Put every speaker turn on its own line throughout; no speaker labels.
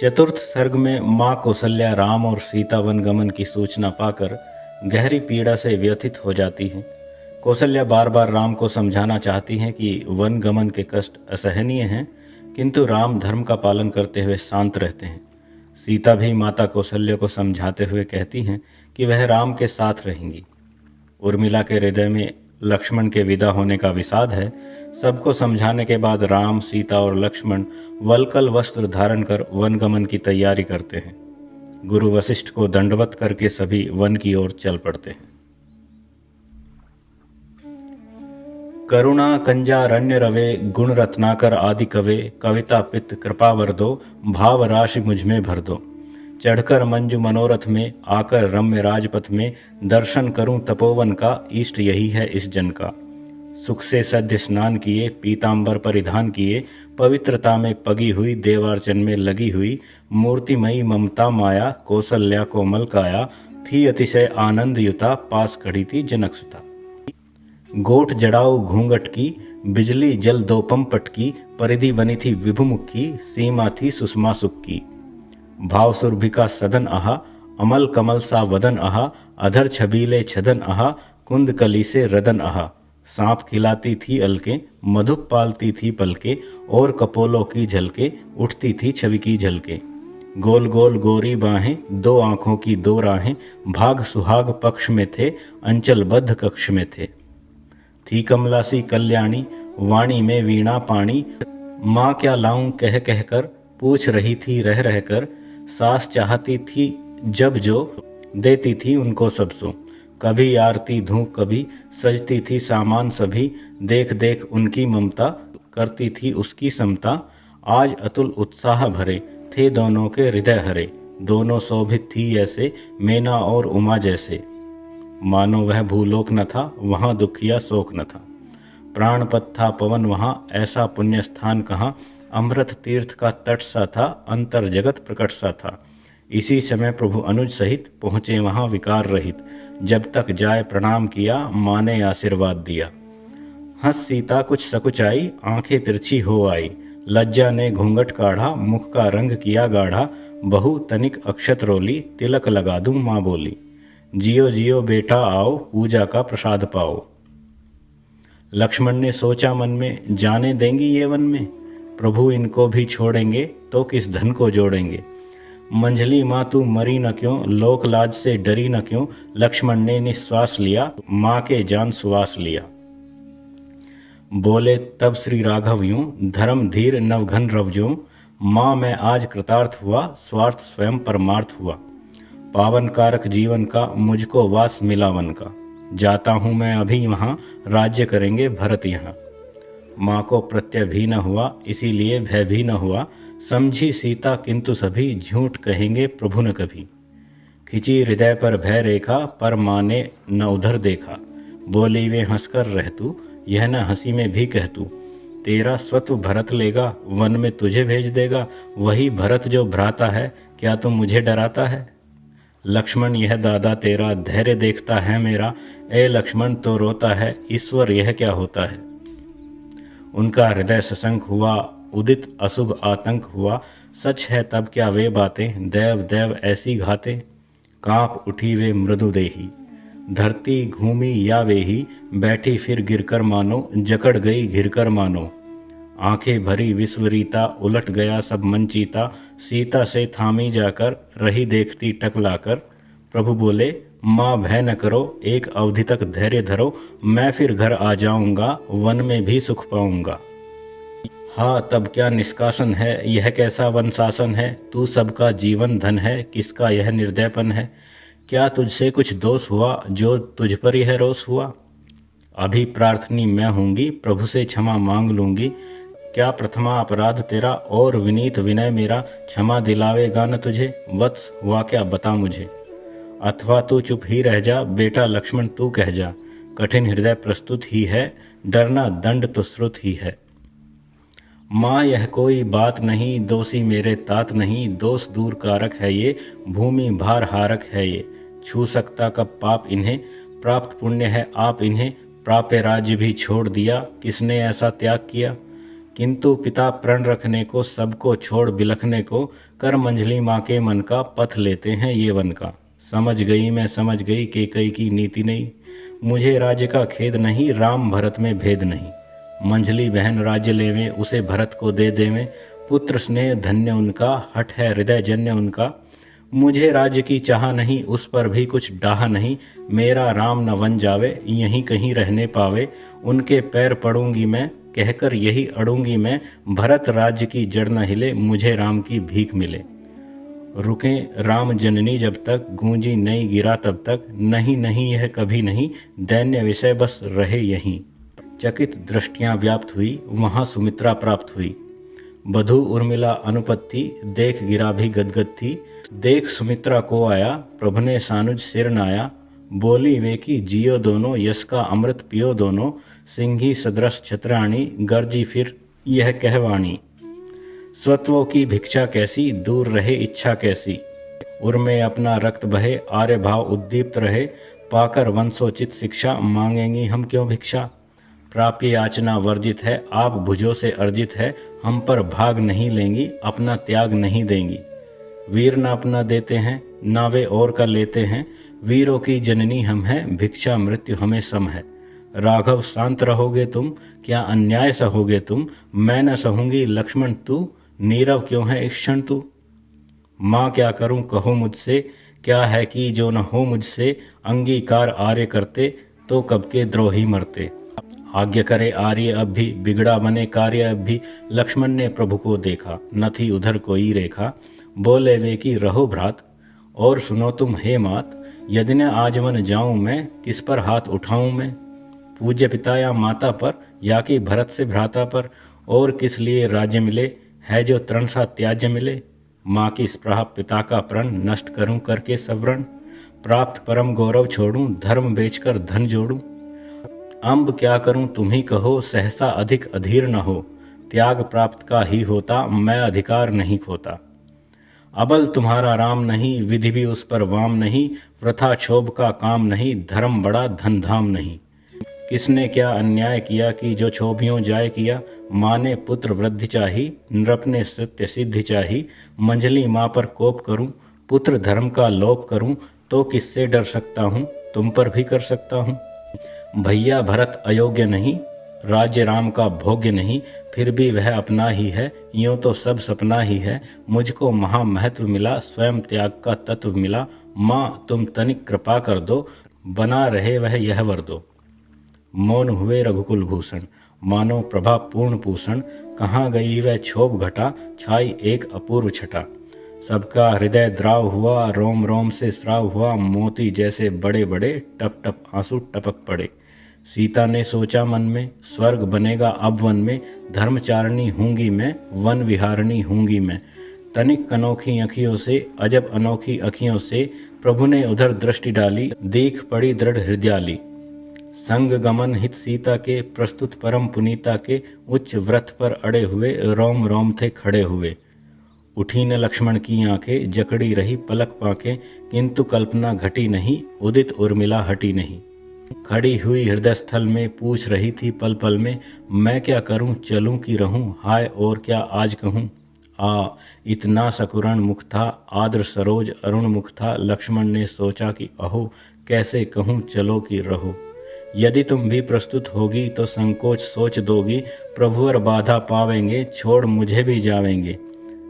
चतुर्थ सर्ग में माँ कौसल्या राम और सीता वनगमन की सूचना पाकर गहरी पीड़ा से व्यथित हो जाती हैं। कौसल्या बार बार राम को समझाना चाहती हैं कि वनगमन के कष्ट असहनीय हैं, किंतु राम धर्म का पालन करते हुए शांत रहते हैं। सीता भी माता कौसल्या को समझाते हुए कहती हैं कि वह राम के साथ रहेंगी। उर्मिला के हृदय में लक्ष्मण के विदा होने का विषाद है। सबको समझाने के बाद राम, सीता और लक्ष्मण वल्कल वस्त्र धारण कर वनगमन की तैयारी करते हैं। गुरु वशिष्ठ को दंडवत करके सभी वन की ओर चल पड़ते हैं। करुणा कंजारण्य रवे, गुण रत्नाकर आदि कवे, कविता पित्त कृपावर दो, भाव राशि मुझमें भर दो। चढ़कर मंजू मनोरथ में, आकर रम्य राजपथ में, दर्शन करूं तपोवन का, इष्ट यही है इस जन का। सुख से सद्य स्नान किए, पीतांबर परिधान किए, पवित्रता में पगी हुई, देवार्चन में लगी हुई, मूर्तिमयी ममता माया, कौसल्या कोमल काया, थी अतिशय आनंद युता, पास खड़ी थी जनक सुता। गोठ जड़ाऊ घूंघट की, बिजली जल दो पंपट की, परिधि बनी थी विभुमुखी, सीमा थी सुषमा सुख की। भाव सुरभिका सदन आहा, अमल कमल सा वदन आहा, अधर छबीले छदन आहा, कुंद कली से रदन आहा। सांप खिलाती थी अलके, मधुप पालती थी पलके, और कपोलों की झलके, उठती थी छवि की झलके। गोल गोल गोरी बाहें, दो आंखों की दो राहें, भाग सुहाग पक्ष में थे, अंचलबद्ध कक्ष में थे। थी कमला सी कल्याणी, वाणी में वीणा पाणी, माँ क्या लाऊं कह कह कर, पूछ रही थी रह रह कर। सास चाहती थी जब जो, देती थी उनको सब सो। कभी आरती धूप कभी, सजती थी सामान सभी, देख देख उनकी ममता, करती थी उसकी समता। आज अतुल उत्साह भरे, थे दोनों के हृदय हरे, दोनों शोभित थी ऐसे, मेना और उमा जैसे। मानो वह भूलोक न था, वहाँ दुख या शोक न था। प्राणपत था पवन वहाँ, ऐसा पुण्य स्थान कहाँ। अमृत तीर्थ का तट सा था, अंतर जगत प्रकट सा था। इसी समय प्रभु अनुज सहित पहुँचे वहाँ विकार रहित, जब तक जाय प्रणाम किया, माँ ने आशीर्वाद दिया। हंस सीता कुछ सकुचाई, आंखें तिरछी हो आई, लज्जा ने घूंघट काढ़ा, मुख का रंग किया गाढ़ा। बहू तनिक अक्षत रोली, तिलक लगा दूं माँ बोली, जियो जियो बेटा आओ, पूजा का प्रसाद पाओ। लक्ष्मण ने सोचा मन में, जाने देंगी ये वन में, प्रभु इनको भी छोड़ेंगे तो किस धन को जोड़ेंगे। मंझली माँ तू मरी न क्यों, लोक लाज से डरी न क्यों। लक्ष्मण ने निश्वास लिया, माँ के जान सुवास लिया। बोले तब श्री राघव यूं, धर्म धीर नवघन रवजूं। माँ मैं आज कृतार्थ हुआ, स्वार्थ स्वयं परमार्थ हुआ। पावन कारक जीवन का, मुझको वास मिला वन का। जाता हूँ मैं अभी वहाँ, राज्य करेंगे भरत यहाँ। माँ को प्रत्यय भी न हुआ, इसीलिए भय भी न हुआ। समझी सीता किंतु सभी, झूठ कहेंगे प्रभु न कभी। खिंची हृदय पर भय रेखा, पर माँ ने न उधर देखा। बोली वे हंसकर रह तू, यह न हंसी में भी कह तू। तेरा स्वत्व भरत लेगा, वन में तुझे भेज देगा। वही भरत जो भ्राता है, क्या तुम मुझे डराता है। लक्ष्मण यह दादा तेरा, धैर्य देखता है मेरा। ए लक्ष्मण तो रोता है, ईश्वर यह क्या होता है। उनका हृदय सशंक हुआ, उदित अशुभ आतंक हुआ। सच है तब क्या वे बातें, देव देव ऐसी घाते। कांप उठी वे मृदु देही, धरती घूमी या वेही। बैठी फिर गिरकर मानो, जकड़ गई घिरकर मानो। आंखें भरी विस्वरीता, उलट गया सब मन चीता। सीता से थामी जाकर, रही देखती टकलाकर। प्रभु बोले माँ भय न करो, एक अवधि तक धैर्य धरो। मैं फिर घर आ जाऊंगा, वन में भी सुख पाऊंगा। हाँ तब क्या निष्कासन है, यह कैसा वन शासन है। तू सबका जीवन धन है, किसका यह निर्दयपन है। क्या तुझसे कुछ दोष हुआ, जो तुझ पर यह रोष हुआ। अभी प्रार्थनी मैं होंगी, प्रभु से क्षमा मांग लूंगी। क्या प्रथमा अपराध तेरा, और विनीत विनय मेरा। क्षमा दिलावेगा न तुझे, वत्स हुआ क्या बता मुझे। अथवा तू चुप ही रह जा, बेटा लक्ष्मण तू कह जा। कठिन हृदय प्रस्तुत ही है, डरना दंड तो श्रुत ही है। माँ यह कोई बात नहीं, दोषी मेरे तात नहीं। दोष दूर कारक है ये, भूमि भार हारक है ये। छू सकता कब पाप इन्हें, प्राप्त पुण्य है आप इन्हें। प्राप्य राज्य भी छोड़ दिया, किसने ऐसा त्याग किया। किंतु पिता प्रण रखने को, सबको छोड़ बिलखने को, कर मंझली माँ के मन का, पथ लेते हैं ये वन का। समझ गई मैं समझ गई कैकई की नीति नहीं, मुझे राज्य का खेद नहीं, राम भरत में भेद नहीं। मंझली बहन राज्य लेवें, उसे भरत को दे देवें, पुत्र स्नेह धन्य उनका, हठ है हृदय जन्य उनका। मुझे राज्य की चाह नहीं, उस पर भी कुछ डाह नहीं, मेरा राम न वन जावे, यहीं कहीं रहने पावे। उनके पैर पड़ूंगी मैं, कहकर यही अड़ूंगी मैं, भरत राज्य की जड़ न हिले, मुझे राम की भीख मिले। रुकें राम जननी जब तक, गूंजी नहीं गिरा तब तक, नहीं नहीं यह कभी नहीं, दैन्य विषय बस रहे यहीं। चकित दृष्टियां व्याप्त हुई, वहां सुमित्रा प्राप्त हुई। बधू उर्मिला अनुपत्ति, देख गिरा भी गदगद थी। देख सुमित्रा को आया, प्रभु ने सानुज सिर नाया। बोली वे की जियो दोनों, यश का अमृत पियो दोनों। सिंही सदृश छत्राणी, गर्जी फिर यह कहवाणी। स्वत्वों की भिक्षा कैसी, दूर रहे इच्छा कैसी। उर्मे अपना रक्त बहे, आर्य भाव उद्दीप्त रहे। पाकर वंशोचित शिक्षा, मांगेंगी हम क्यों भिक्षा। प्राप्य याचना वर्जित है, आप भुजों से अर्जित है। हम पर भाग नहीं लेंगी, अपना त्याग नहीं देंगी। वीर न अपना देते हैं, ना वे और का लेते हैं। वीरों की जननी हम हैं, भिक्षा मृत्यु हमें सम है। राघव शांत रहोगे तुम, क्या अन्याय सहोगे तुम। मैं न सहूंगी लक्ष्मण तू, नीरव क्यों है इस क्षण तू। माँ क्या करूं कहो मुझसे, क्या है कि जो न हो मुझसे। अंगीकार आर्य करते, तो कब के द्रोही मरते। आज्ञा करे आर्य अब भी, बिगड़ा बने कार्य अब भी। लक्ष्मण ने प्रभु को देखा, न थी उधर कोई रेखा। बोले वे कि रहो भ्रात, और सुनो तुम हे मात। यदि न आजवन जाऊं मैं, किस पर हाथ उठाऊं मैं। पूज्य पिता या माता पर, या कि भरत से भ्राता पर। और किस लिए राज्य मिले, है जो तृण सा त्याज्य मिले। माँ की स्पृहा पिता का प्रण, नष्ट करूं करके सवरण। प्राप्त परम गौरव छोड़ूं, धर्म बेचकर धन जोड़ूं। अम्ब क्या करूं तुम ही कहो, सहसा अधिक अधीर न हो। त्याग प्राप्त का ही होता, मैं अधिकार नहीं खोता। अबल तुम्हारा राम नहीं, विधि भी उस पर वाम नहीं। वृथा क्षोभ का काम नहीं, धर्म बड़ा धन धाम नहीं। किसने क्या अन्याय किया कि जो क्षोभियों जाय किया। माने पुत्र वृद्धि चाही, नृप ने सत्य सिद्धि चाही। मंझली माँ पर कोप करूं, पुत्र धर्म का लोप करूं। तो किससे डर सकता हूँ, तुम पर भी कर सकता हूँ। भैया भरत अयोग्य नहीं, राज्य राम का भोग्य नहीं। फिर भी वह अपना ही है, यूं तो सब सपना ही है। मुझको महा महत्व मिला, स्वयं त्याग का तत्व मिला। माँ तुम तनिक कृपा कर दो, बना रहे वह यह वर दो। मौन हुए रघुकुल भूषण, मानो प्रभा पूर्ण पूषण। कहाँ गई वह क्षोभ घटा, छाई एक अपूर्व छटा। सबका हृदय द्राव हुआ, रोम रोम से स्राव हुआ। मोती जैसे बड़े बड़े, टप टप आंसू टपक पड़े। सीता ने सोचा मन में, स्वर्ग बनेगा अब वन में। धर्मचारिणी हूँगी मैं, वन विहारिणी हूँगी मैं। तनिक अनोखी अखियों से, अजब अनोखी अखियों से। प्रभु ने उधर दृष्टि डाली, देख पड़ी दृढ़ हृदयाली। संग गमन हित सीता के, प्रस्तुत परम पुनीता के। उच्च व्रत पर अड़े हुए, रोम रोम थे खड़े हुए। उठी न लक्ष्मण की आंखें, जकड़ी रही पलक पाके। किंतु कल्पना घटी नहीं, उदित उर्मिला हटी नहीं। खड़ी हुई हृदय स्थल में, पूछ रही थी पल पल में। मैं क्या करूं, चलूं कि रहूं, हाय और क्या आज कहूं। इतना सकुरण मुख था, आद्र सरोज अरुण मुख था। लक्ष्मण ने सोचा कि अहो, कैसे कहूं चलो कि रहो। यदि तुम भी प्रस्तुत होगी, तो संकोच सोच दोगी। प्रभुवर बाधा पावेंगे, छोड़ मुझे भी जावेंगे।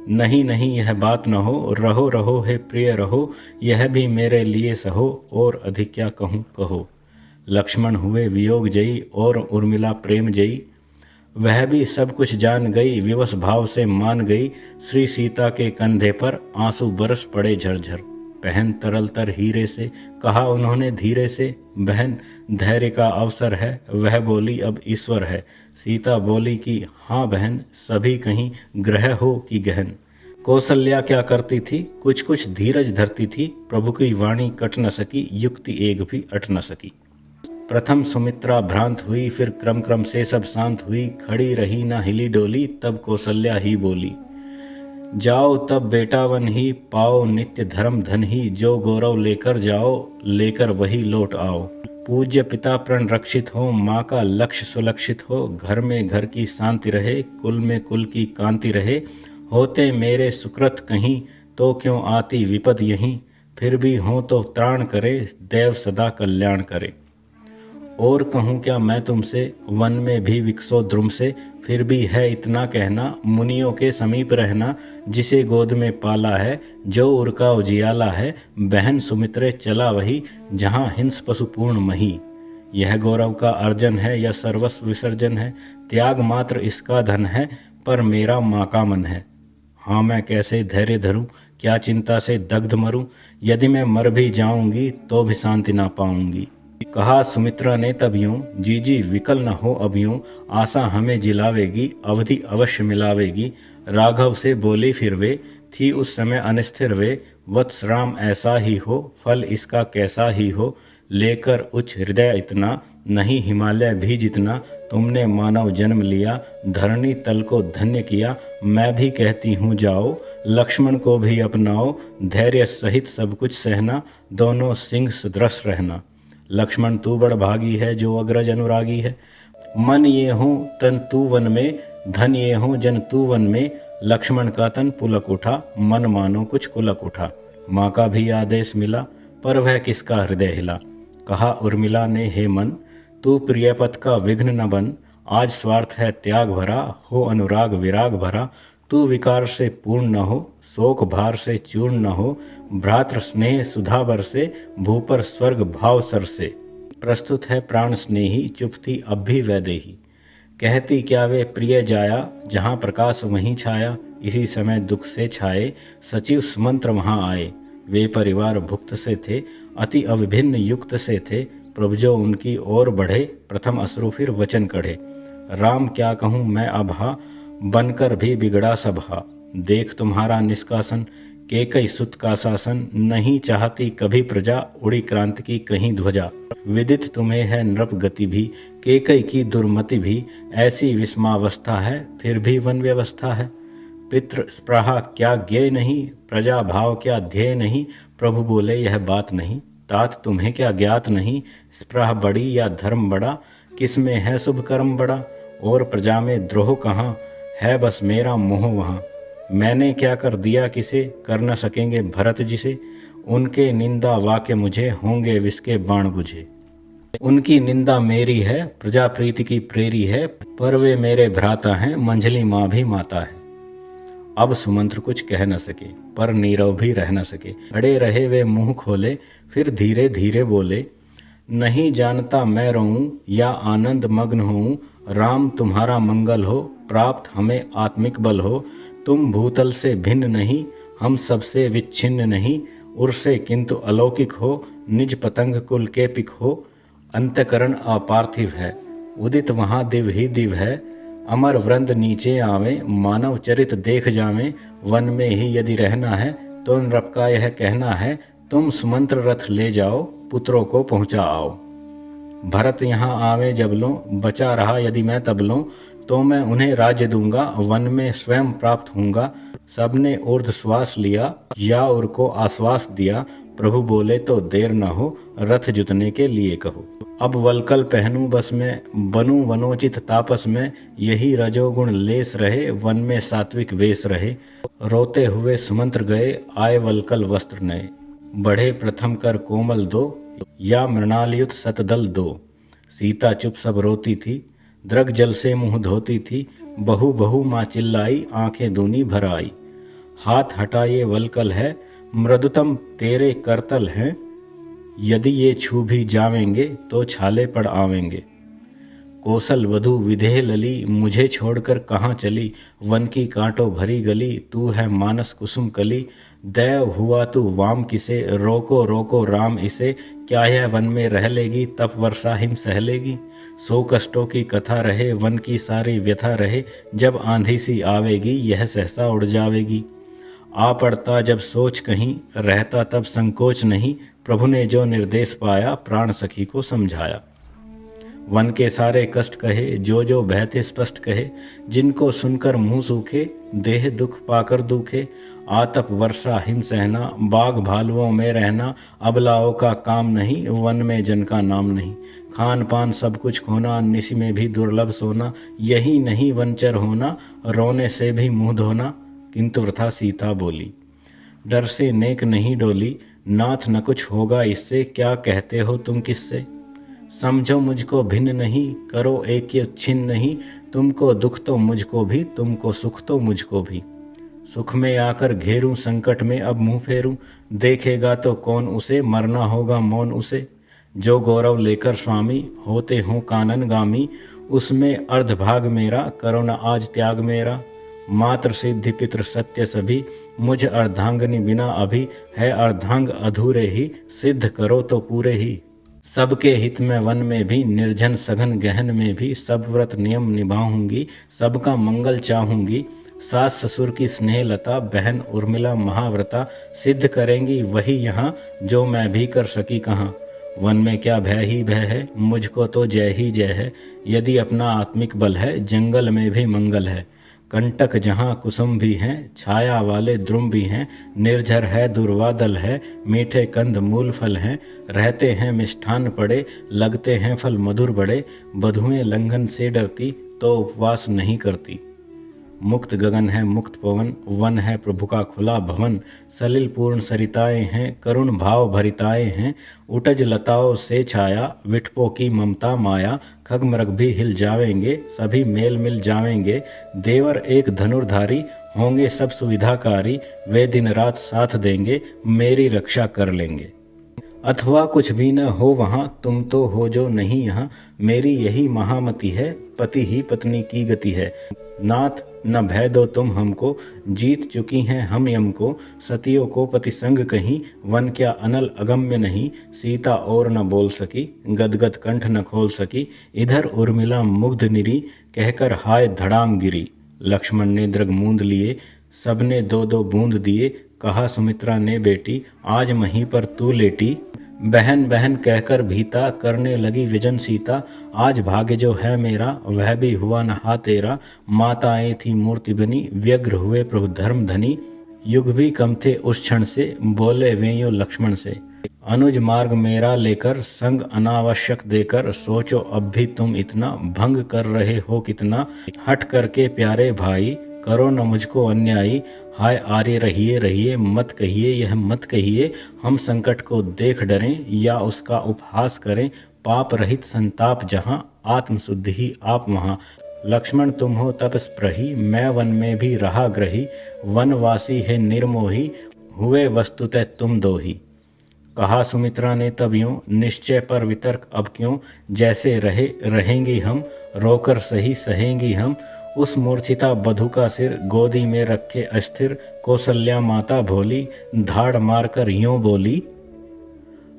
नहीं नहीं यह बात न हो, रहो रहो हे प्रिय रहो। यह भी मेरे लिए सहो, और अधिक क्या कहूँ कहो। लक्ष्मण हुए वियोग जयी, और उर्मिला प्रेम जयी। वह भी सब कुछ जान गई, विवश भाव से मान गई। श्री सीता के कंधे पर आंसू बरस पड़े झरझर। बहन तरल तर हीरे से, कहा उन्होंने धीरे से। बहन धैर्य का अवसर है, वह बोली अब ईश्वर है। सीता बोली कि हाँ बहन, सभी कहीं ग्रह हो कि गहन। कौशल्या क्या करती थी, कुछ कुछ धीरज धरती थी। प्रभु की वाणी कट न सकी, युक्ति एक भी अट न सकी। प्रथम सुमित्रा भ्रांत हुई, फिर क्रम क्रम से सब शांत हुई। खड़ी रही ना हिली डोली, तब कौशल्या ही बोली। जाओ तब बेटावन ही, पाओ नित्य धर्म धन ही। जो गौरव लेकर जाओ, लेकर वही लौट आओ। पूज्य पिता प्रण रक्षित हो, माँ का लक्ष्य सुलक्षित हो, घर में घर की शांति रहे, कुल में कुल की कांति रहे। होते मेरे सुकृत कहीं तो क्यों आती विपद यहीं, फिर भी हो तो त्राण करे, देव सदा कल्याण करे। और कहूँ क्या मैं तुमसे, वन में भी विकसो द्रुम से, फिर भी है इतना कहना, मुनियों के समीप रहना। जिसे गोद में पाला है, जो उर का उजियाला है, बहन सुमित्रे चला वही, जहाँ हिंस पशुपूर्ण मही। यह गौरव का अर्जन है, यह सर्वस्व विसर्जन है, त्याग मात्र इसका धन है, पर मेरा माँ का मन है। हाँ मैं कैसे धैर्य धरूं, क्या चिंता से दग्ध मरूं, यदि मैं मर भी जाऊंगी तो भी शांति ना पाऊंगी। कहा सुमित्रा ने तब यूं, जी जी विकल न हो अब यूं, आशा हमें जिलावेगी, अवधि अवश्य मिलावेगी। राघव से बोली फिर वे, थी उस समय अनिस्थिर वे, वत्स राम ऐसा ही हो, फल इसका कैसा ही हो। लेकर उच्च हृदय इतना, नहीं हिमालय भी जितना, तुमने मानव जन्म लिया, धरणी तल को धन्य किया। मैं भी कहती हूँ जाओ, लक्ष्मण को भी अपनाओ, धैर्य सहित सब कुछ सहना, दोनों सिंह सदृश रहना। लक्ष्मण तू बड़ भागी है, जो अग्रज अनुरागी है। मन ये हूँ तन तू वन में, धन ये हूँ जन तू वन में। लक्ष्मण का तन पुलक उठा, मन मानो कुछ कुलक उठा। माँ का भी आदेश मिला, पर वह किसका हृदय हिला। कहा उर्मिला ने, हे मन, तू प्रियपत का विघ्न न बन। आज स्वार्थ है त्याग भरा, हो अनुराग विराग भरा। तू विकार से पूर्ण न हो, शोक भार से चूर्ण न हो। भ्रातृ स्नेह सुधा बरसे, भूपर स्वर्ग भाव सरसे। प्रस्तुत है प्राण स्नेही, चुप थी अब भी वैदेही। कहती क्या वे प्रिय जाया, जहाँ प्रकाश वहीं छाया। इसी समय दुख से छाए, सचिव सुमंत्र वहाँ आए। वे परिवार भुक्त से थे, अति अविभिन्न युक्त से थे। प्रभु जो उनकी ओर बढ़े, प्रथम अश्रु फिर वचन कढ़े। राम क्या कहूँ मैं अभा, बनकर भी बिगड़ा सभा। देख तुम्हारा निष्कासन, केकई सुत का शासन। नहीं चाहती कभी प्रजा, उड़ी क्रांति की कहीं ध्वजा। विदित तुम्हें है नृप गति भी, केकई की दुर्मति भी। ऐसी विषमावस्था है, फिर भी वन व्यवस्था है। पितृ स्पृहा क्या ज्ञेय नहीं, प्रजा भाव क्या ध्येय नहीं। प्रभु बोले यह बात नहीं, तात तुम्हें क्या ज्ञात नहीं। स्पृहा बड़ी या धर्म बड़ा, किसमें है शुभ कर्म बड़ा। और प्रजा में द्रोह कहाँ, है बस मेरा मोह वहाँ। मैंने क्या कर दिया किसे, कर न सकेंगे भरत जिसे। उनके निंदा वाक्य मुझे, होंगे विष बाण बुझे। उनकी निंदा मेरी है, प्रजा प्रीति की प्रेरी है। पर वे मेरे भ्राता हैं, मंझली माँ भी माता है। अब सुमंत्र कुछ कह न सके, पर नीरव भी रह न सके। अड़े रहे वे मुंह खोले, फिर धीरे धीरे बोले। नहीं जानता मैं रहूं या आनंद मग्न हूँ। राम तुम्हारा मंगल हो, प्राप्त हमें आत्मिक बल हो। तुम भूतल से भिन्न नहीं, हम सबसे विच्छिन्न नहीं। उर से किंतु अलौकिक हो, निज पतंग कुल के पिक हो। अंतकरण अपार्थिव है, उदित वहाँ दिव ही दिव है। अमर वृंद नीचे आवे, मानव चरित देख जावे। वन में ही यदि रहना है, तो नृप का यह कहना है। तुम सुमंत्र रथ ले जाओ, पुत्रों को पहुँचा आओ। भरत यहाँ आवे जब लो, बचा रहा यदि मैं तब लो। तो मैं उन्हें राज्य दूंगा, वन में स्वयं प्राप्त होऊंगा। सबने ऊर्ध्व श्वास लिया, या उर को आश्वास दिया। प्रभु बोले तो देर न हो, रथ जुतने के लिए कहो। अब वलकल पहनूं बस में, बनूं वनोचित तापस में। यही रजोगुण लेस रहे, वन में सात्विक वेश रहे। रोते हुए सुमंत्र गए, आए वलकल वस्त्र नए। बढ़े प्रथम कर कोमल दो, या मृणालयुत सतदल दो। सीता चुप सब रोती थी, द्रग जल से मुँह धोती थी। बहु बहु माँ चिल्लाई, आंखें दूनी भर आई। हाथ हटा ये वलकल है, मृदुतम तेरे करतल हैं। यदि ये छू भी जावेंगे, तो छाले पड़ आवेंगे। कौशल वधु विदेह लली, मुझे छोड़कर कहाँ चली। वन की कांटों भरी गली, तू है मानस कुसुम कली। दैव हुआ तू वाम किसे, रोको रोको राम इसे। क्या यह वन में रह लेगी, तप वर्षा हिम सह लेगी। सो कष्टों की कथा रहे, वन की सारी व्यथा रहे। जब आंधी सी आवेगी, यह सहसा उड़ जावेगी। आ पड़ता जब सोच कहीं, रहता तब संकोच नहीं। प्रभु ने जो निर्देश पाया, प्राण सखी को समझाया। वन के सारे कष्ट कहे, जो जो भय थे स्पष्ट कहे। जिनको सुनकर मुँह सूखे, देह दुख पाकर दुखे। आतप वर्षा हिम सहना, बाघ भालुओं में रहना। अबलाओं का काम नहीं, वन में जन का नाम नहीं। खान पान सब कुछ खोना, निश में भी दुर्लभ सोना। यही नहीं वंचर होना, रोने से भी मुँह धोना। किंतु वृथा सीता बोली, डर से नेक नहीं डोली। नाथ न कुछ होगा इससे, क्या कहते हो तुम किससे। समझो मुझको भिन्न नहीं, करो एक छिन्न नहीं। तुमको दुख तो मुझको भी, तुमको सुख तो मुझको भी। सुख में आकर घेरूं, संकट में अब मुंह फेरूं। देखेगा तो कौन उसे, मरना होगा मौन उसे। जो गौरव लेकर स्वामी, होते हों काननगामी। उसमें अर्धभाग मेरा, करो न आज त्याग मेरा। मात्र सिद्धि पितृ सत्य सभी, मुझ अर्धांगनी बिना अभी। है अर्धांग अधूरे ही, सिद्ध करो तो पूरे ही। सबके हित में वन में भी, निर्जन सघन गहन में भी। सब व्रत नियम निभाऊंगी, सबका मंगल चाहूंगी। सास ससुर की स्नेह लता, बहन उर्मिला महाव्रता। सिद्ध करेंगी वही यहाँ, जो मैं भी कर सकी कहाँ। वन में क्या भय ही भय है, मुझको तो जय ही जय है। यदि अपना आत्मिक बल है, जंगल में भी मंगल है। कंटक जहाँ कुसुम भी हैं, छाया वाले द्रुम भी हैं। निर्झर है दुर्वादल है, मीठे कंद मूल फल हैं। रहते हैं मिष्ठान पड़े, लगते हैं फल मधुर बड़े। बधुएं लंघन से डरती, तो उपवास नहीं करती। मुक्त गगन है मुक्त पवन, वन है प्रभु का खुला भवन। सलिल पूर्ण सरिताएं हैं, करुण भाव भरिताएं हैं। उटज लताओं से छाया, विठपों की ममता माया। खग मृग भी हिल जावेंगे, सभी मेल मिल जावेंगे। देवर एक धनुर्धारी, होंगे सब सुविधाकारी। वे दिन रात साथ देंगे, मेरी रक्षा कर लेंगे। अथवा कुछ भी न हो वहाँ, तुम तो हो जो नहीं यहाँ। मेरी यही महामति है, पति ही पत्नी की गति है। नाथ न भय दो तुम हमको, जीत चुकी हैं हम यम को। सतियों को पति संग कहीं, वन क्या अनल अगम्य नहीं। सीता और न बोल सकी, गदगद कंठ न खोल सकी। इधर उर्मिला मुग्ध निरी, कहकर हाय धड़ाम गिरी। लक्ष्मण ने दृग मूंद लिए, सबने दो दो बूंद दिए। कहा सुमित्रा ने बेटी, आज महीं पर तू लेटी। बहन बहन कहकर भीता, करने लगी विजन सीता। आज भाग्य जो है मेरा, वह भी हुआ नहा तेरा। माताएं थी मूर्ति बनी, व्यग्र हुए प्रभु धर्म धनी। युग भी कम थे उस क्षण से, बोले वेयो लक्ष्मण से। अनुज मार्ग मेरा लेकर, संग अनावश्यक देकर। सोचो अब भी तुम इतना, भंग कर रहे हो कितना। हट करके प्यारे भाई, करो न मुझको अन्यायी। हाय आर्य रहिए रहिए, मत कहिए यह मत कहिए। हम संकट को देख डरें, या उसका उपहास करें। पाप रहित संताप जहाँ, आत्म शुद्धि ही आप वहाँ। लक्ष्मण तुम हो तपस्प्रही, मैं वन में भी रहा ग्रही। वनवासी है निर्मोही, हुए वस्तुतः तुम दो ही। कहा सुमित्रा ने तब यूं, निश्चय पर वितर्क अब क्यों। जैसे रहे रहेंगी हम, रोकर सही सहेंगी हम। उस मूर्छिता बधु का सिर, गोदी में रखे अस्थिर। कौसल्या माता भोली, धाड़ मारकर यूं बोली।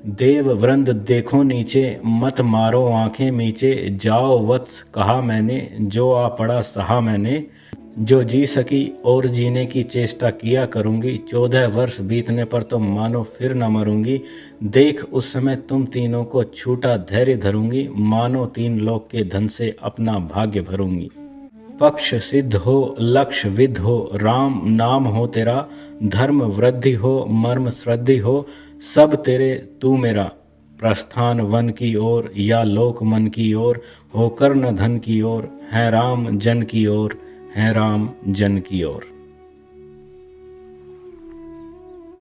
देव वृंद देखो नीचे, मत मारो आंखें मीचे। जाओ वत्स कहा मैंने, जो आ पड़ा सहा मैंने। जो जी सकी और जीने की चेष्टा किया करूंगी। 14 वर्ष बीतने पर तो मानो फिर न मरूंगी। देख उस समय तुम तीनों को छूटा धैर्य धरूंगी। मानो 3 लोक के धन से अपना भाग्य भरूंगी। पक्ष सिद्ध हो लक्ष्य विद्ध हो, राम नाम हो तेरा। धर्म वृद्धि हो मर्म श्रद्धि हो, सब तेरे तू मेरा। प्रस्थान वन की ओर, या लोक मन की ओर। होकर न धन की ओर, है राम जन की ओर। है राम जन की ओर।